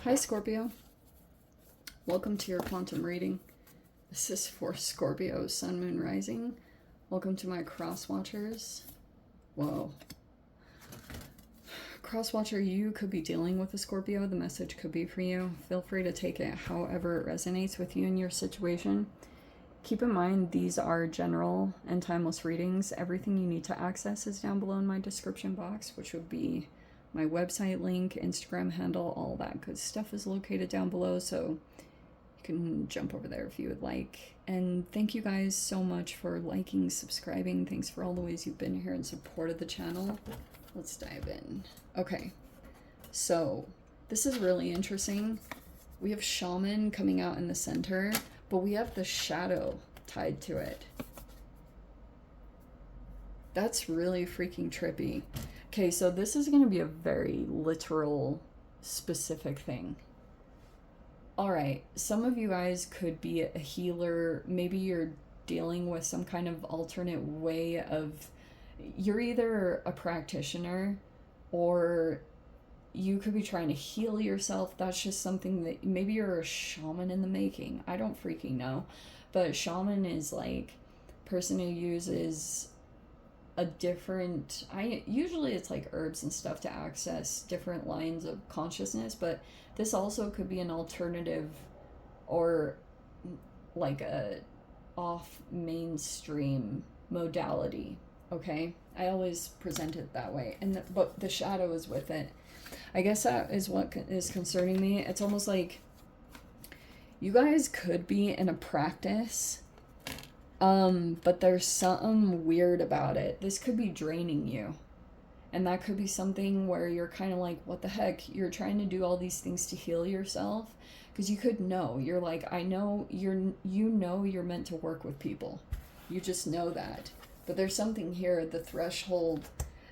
Hi Scorpio, welcome to your quantum reading. This is for Scorpio, Sun, Moon, Rising. Welcome to my cross watchers. Whoa. Cross watcher, you could be dealing with a Scorpio. The message could be for you. Feel free to take it however it resonates with you and your situation. Keep in mind, these are general and timeless readings. Everything you need to access is down below in my description box, which would be my website link, Instagram handle, all that good stuff is located down below, so you can jump over there if you would like. And thank you guys so much for liking, subscribing. Thanks for all the ways you've been here and supported the channel. Let's dive in. Okay, so this is really interesting. We have Shaman coming out in the center, but we have the shadow tied to it. That's really freaking trippy. Okay, so this is going to be a very literal, specific thing. All right, some of you guys could be a healer. Maybe you're dealing with some kind of alternate way of, you're either a practitioner or you could be trying to heal yourself. That's just something that, maybe you're a shaman in the making. I don't freaking know. But shaman is like person who uses a different, usually it's like herbs and stuff to access different lines of consciousness, but this also could be an alternative or like a off mainstream modality. Okay, I always present it that way, and but the shadow is with it. I guess that is what is concerning me. It's almost like you guys could be in a practice, but there's something weird about it. This could be draining you. And that could be something where you're kind of like, what the heck? You're trying to do all these things to heal yourself. Because you could know. You're like, I know you know you're meant to work with people. You just know that. But there's something here, the threshold.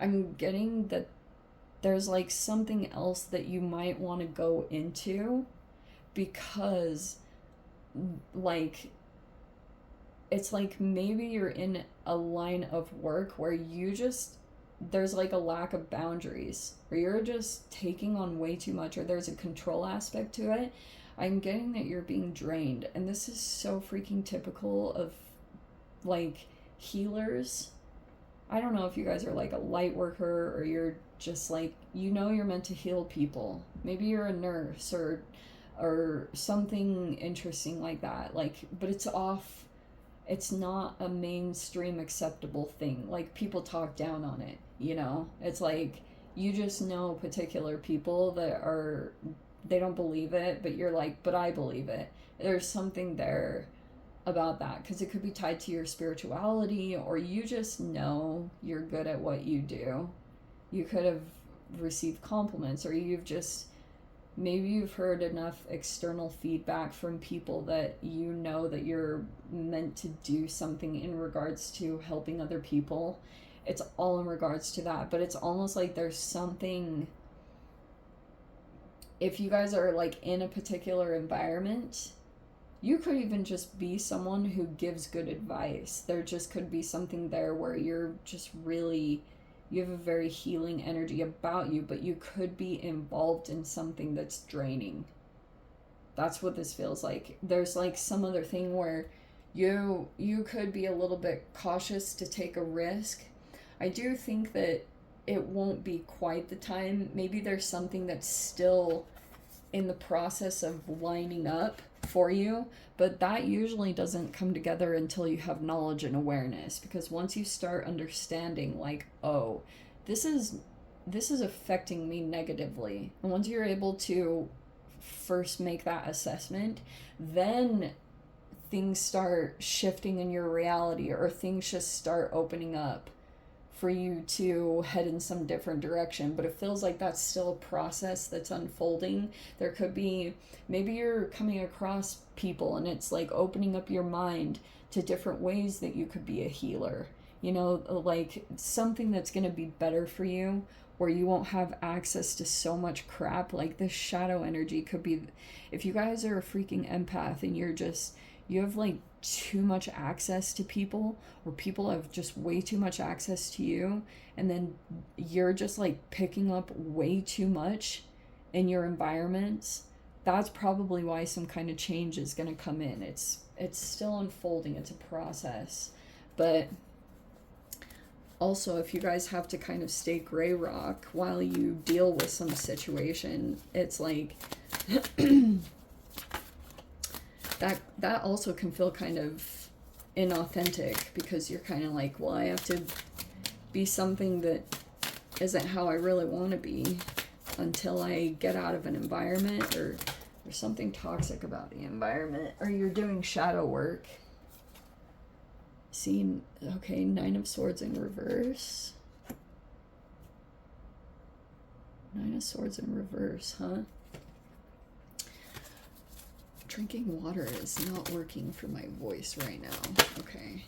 I'm getting that there's like something else that you might want to go into. Because like, it's like maybe you're in a line of work where you just, there's like a lack of boundaries, or you're just taking on way too much, or there's a control aspect to it. I'm getting that you're being drained, and this is so freaking typical of like healers. I don't know if you guys are like a light worker, or you're just like, you know, you're meant to heal people. Maybe you're a nurse or something interesting like that, like, but it's off. It's not a mainstream acceptable thing. Like, people talk down on it, you know? It's like, you just know particular people that are, they don't believe it, but you're like, but I believe it. There's something there about that, because it could be tied to your spirituality, or you just know you're good at what you do. You could have received compliments, or you've just, maybe you've heard enough external feedback from people that you know that you're meant to do something in regards to helping other people. It's all in regards to that, but it's almost like there's something, if you guys are like in a particular environment, you could even just be someone who gives good advice. There just could be something there where you're just really, you have a very healing energy about you, but you could be involved in something that's draining. That's what this feels like. There's like some other thing where you could be a little bit cautious to take a risk. I do think that it won't be quite the time. Maybe there's something that's still in the process of lining up for you, but that usually doesn't come together until you have knowledge and awareness, because once you start understanding like, oh, this is affecting me negatively, and once you're able to first make that assessment, then things start shifting in your reality, or things just start opening up for you to head in some different direction. But it feels like that's still a process that's unfolding. There could be, maybe you're coming across people and it's like opening up your mind to different ways that you could be a healer, you know, like something that's going to be better for you, where you won't have access to so much crap. Like this shadow energy could be, if you guys are a freaking empath and you're just, you have like too much access to people, or people have just way too much access to you, and then you're just like picking up way too much in your environments, that's probably why some kind of change is going to come in. It's still unfolding. It's a process. But also, if you guys have to kind of stay gray rock while you deal with some situation, it's like that also can feel kind of inauthentic, because you're kind of like, well, I have to be something that isn't how I really want to be until I get out of an environment, or there's something toxic about the environment, or you're doing shadow work. See, okay, 9 of Swords in reverse. 9 of Swords in reverse, huh? Drinking water is not working for my voice right now. Okay.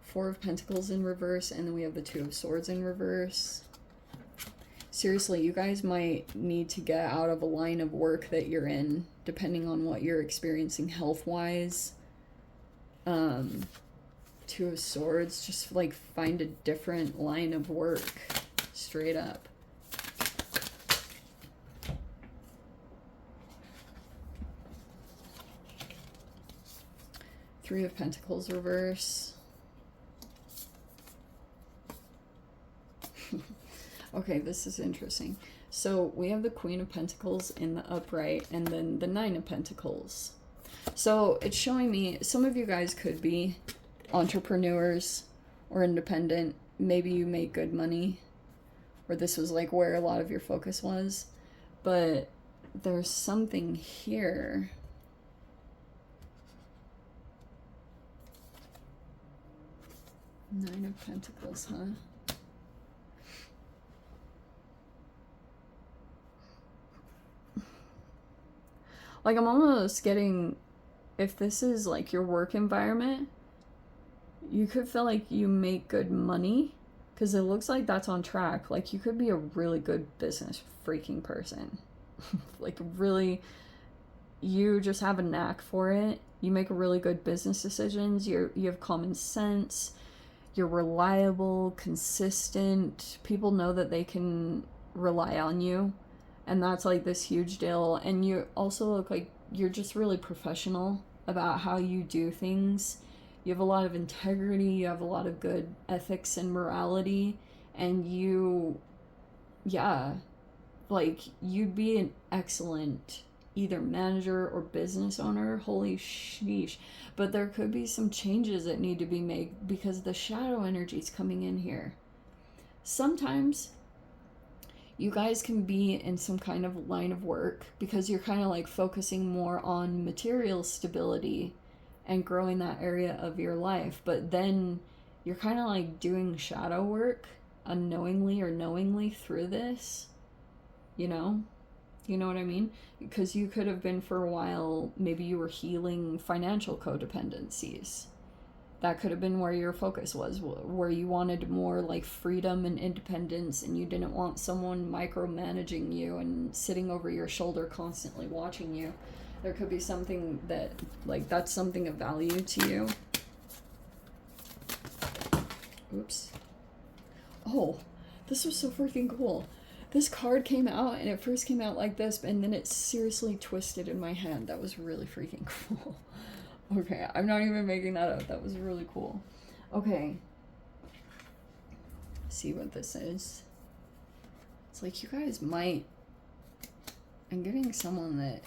4 of Pentacles in reverse, and then we have the 2 of Swords in reverse. Seriously, you guys might need to get out of a line of work that you're in, depending on what you're experiencing health-wise. 2 of Swords, just like find a different line of work, straight up. Three of Pentacles reverse. Okay, this is interesting. So we have the Queen of Pentacles in the upright, and then the 9 of Pentacles. So it's showing me some of you guys could be entrepreneurs or independent. Maybe you make good money, or this was like where a lot of your focus was. But there's something here. Nine of Pentacles, huh? Like, I'm almost getting, if this is like your work environment, you could feel like you make good money, because it looks like that's on track. Like, you could be a really good business freaking person. Like, really, you just have a knack for it. You make really good business decisions. You have common sense. You're reliable, consistent. People know that they can rely on you. And that's like this huge deal. And you also look like you're just really professional about how you do things. You have a lot of integrity. You have a lot of good ethics and morality. And you, yeah, like, you'd be an excellent either manager or business owner. Holy sheesh. But there could be some changes that need to be made, because the shadow energy is coming in here. Sometimes you guys can be in some kind of line of work because you're kind of like focusing more on material stability and growing that area of your life. But then you're kind of like doing shadow work unknowingly or knowingly through this, you know? You know what I mean? Because you could have been for a while, maybe you were healing financial codependencies. That could have been where your focus was, where you wanted more like freedom and independence, and you didn't want someone micromanaging you and sitting over your shoulder constantly watching you. There could be something that, like, that's something of value to you. Oops. Oh, this was so freaking cool. This card came out, and it first came out like this, and then it seriously twisted in my hand. That was really freaking cool. Okay, I'm not even making that up. That was really cool. Okay. See what this is. It's like you guys might... I'm getting someone that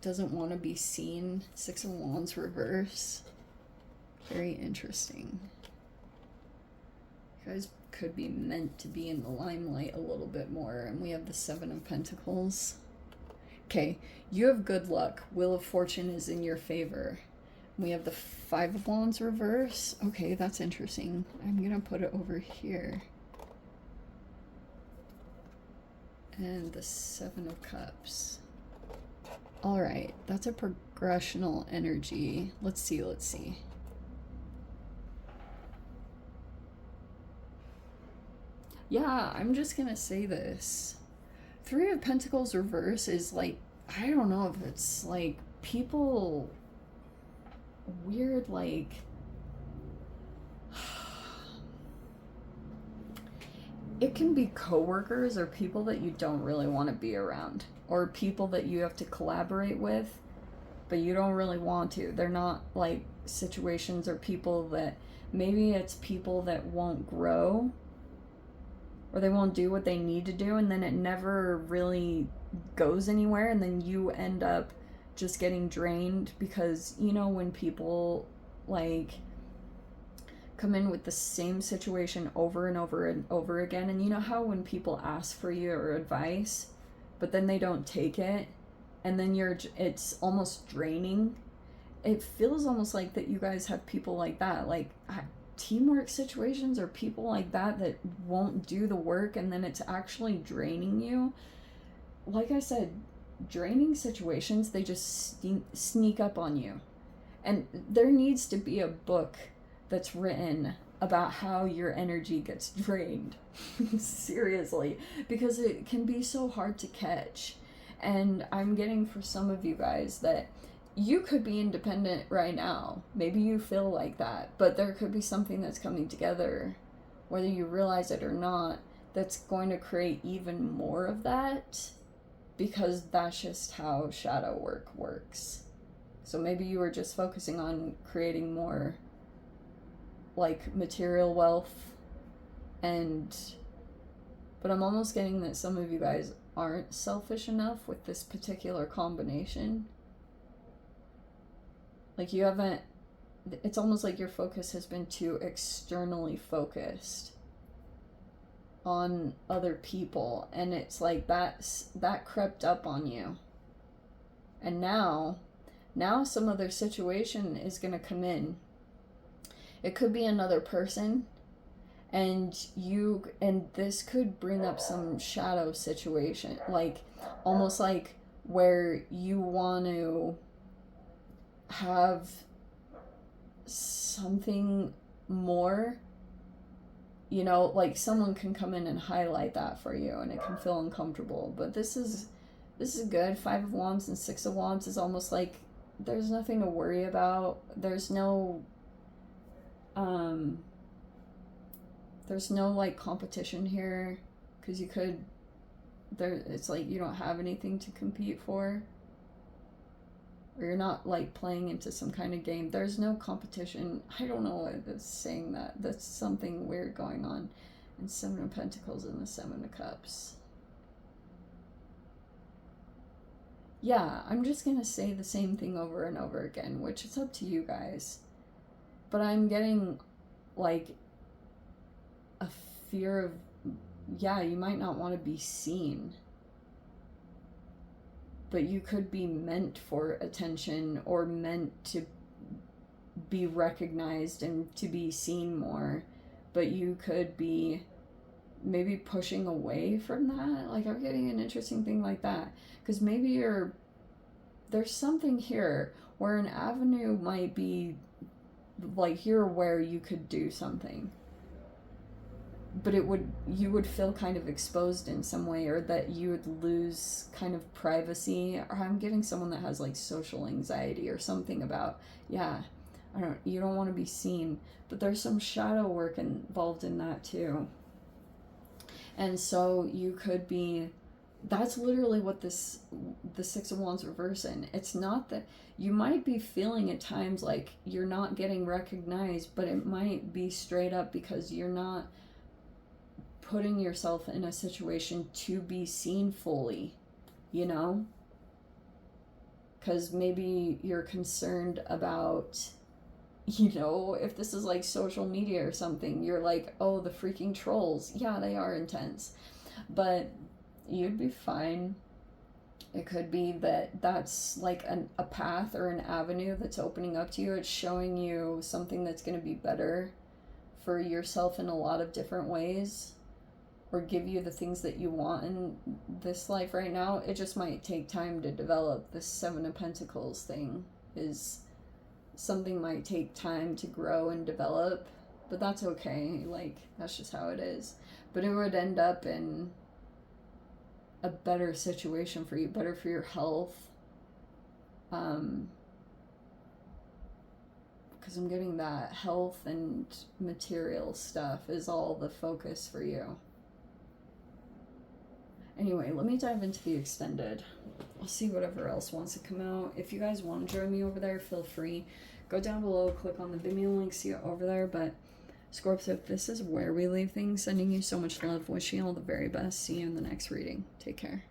doesn't want to be seen. 6 of Wands reverse. Very interesting. You guys could be meant to be in the limelight a little bit more. And we have the 7 of Pentacles. Okay, you have good luck. Wheel of Fortune is in your favor. We have the 5 of Wands reverse. Okay, that's interesting. I'm gonna put it over here. And the 7 of Cups. Alright, that's a progressional energy. Let's see, let's see. Yeah, I'm just gonna say this. 3 of Pentacles reverse is like, I don't know if it's like people weird, like it can be coworkers or people that you don't really want to be around, or people that you have to collaborate with, but you don't really want to. They're not like situations or people that, maybe it's people that won't grow or they won't do what they need to do, and then it never really goes anywhere, and then you end up just getting drained because, you know, when people like come in with the same situation over and over and over again, and you know how when people ask for your advice but then they don't take it, and then it's almost draining. It feels almost like that you guys have people like that, like teamwork situations or people like that that won't do the work, and then it's actually draining you. Like I said, draining situations, they just sneak up on you. And there needs to be a book that's written about how your energy gets drained. Seriously, because it can be so hard to catch. And I'm getting for some of you guys that you could be independent right now. Maybe you feel like that, but there could be something that's coming together, whether you realize it or not, that's going to create even more of that, because that's just how shadow work works. So maybe you were just focusing on creating more like material wealth, but I'm almost getting that some of you guys aren't selfish enough with this particular combination. Like you haven't, it's almost like your focus has been too externally focused on other people, and it's like that crept up on you. And now some other situation is going to come in. It could be another person, and this could bring up some shadow situation, like almost like where you want to have something more, you know, like someone can come in and highlight that for you, and it can feel uncomfortable. But this is good. 5 of Wands and 6 of Wands is almost like there's nothing to worry about. There's no like competition here, because it's like you don't have anything to compete for, or you're not like playing into some kind of game. There's no competition. I don't know why that's saying that. That's something weird going on. And 7 of Pentacles and the 7 of Cups. Yeah, I'm just gonna say the same thing over and over again, which it's up to you guys. But I'm getting like a fear of, yeah, you might not want to be seen, but you could be meant for attention or meant to be recognized and to be seen more, but you could be maybe pushing away from that. Like I'm getting an interesting thing like that, because maybe there's something here where an avenue might be like you're aware you could do something, but you would feel kind of exposed in some way, or that you would lose kind of privacy. Or I'm getting someone that has like social anxiety or something about, yeah, you don't want to be seen, but there's some shadow work involved in that too. And so you could be, that's literally what the 6 of Wands reverse in. It's not that you might be feeling at times like you're not getting recognized, but it might be straight up because you're not putting yourself in a situation to be seen fully, you know? Because maybe you're concerned about, you know, if this is like social media or something, you're like, oh, the freaking trolls. Yeah, they are intense. But you'd be fine. It could be that that's like a path or an avenue that's opening up to you. It's showing you something that's going to be better for yourself in a lot of different ways, or give you the things that you want in this life right now. It just might take time to develop. This 7 of Pentacles thing is something might take time to grow and develop, but that's okay. Like, that's just how it is. But it would end up in a better situation for you, better for your health. Because I'm getting that health and material stuff is all the focus for you. Anyway, let me dive into the extended. I'll see whatever else wants to come out. If you guys want to join me over there, feel free. Go down below, click on the Vimeo link, see it over there. But Scorpio, this is where we leave things. Sending you so much love. Wishing you all the very best. See you in the next reading. Take care.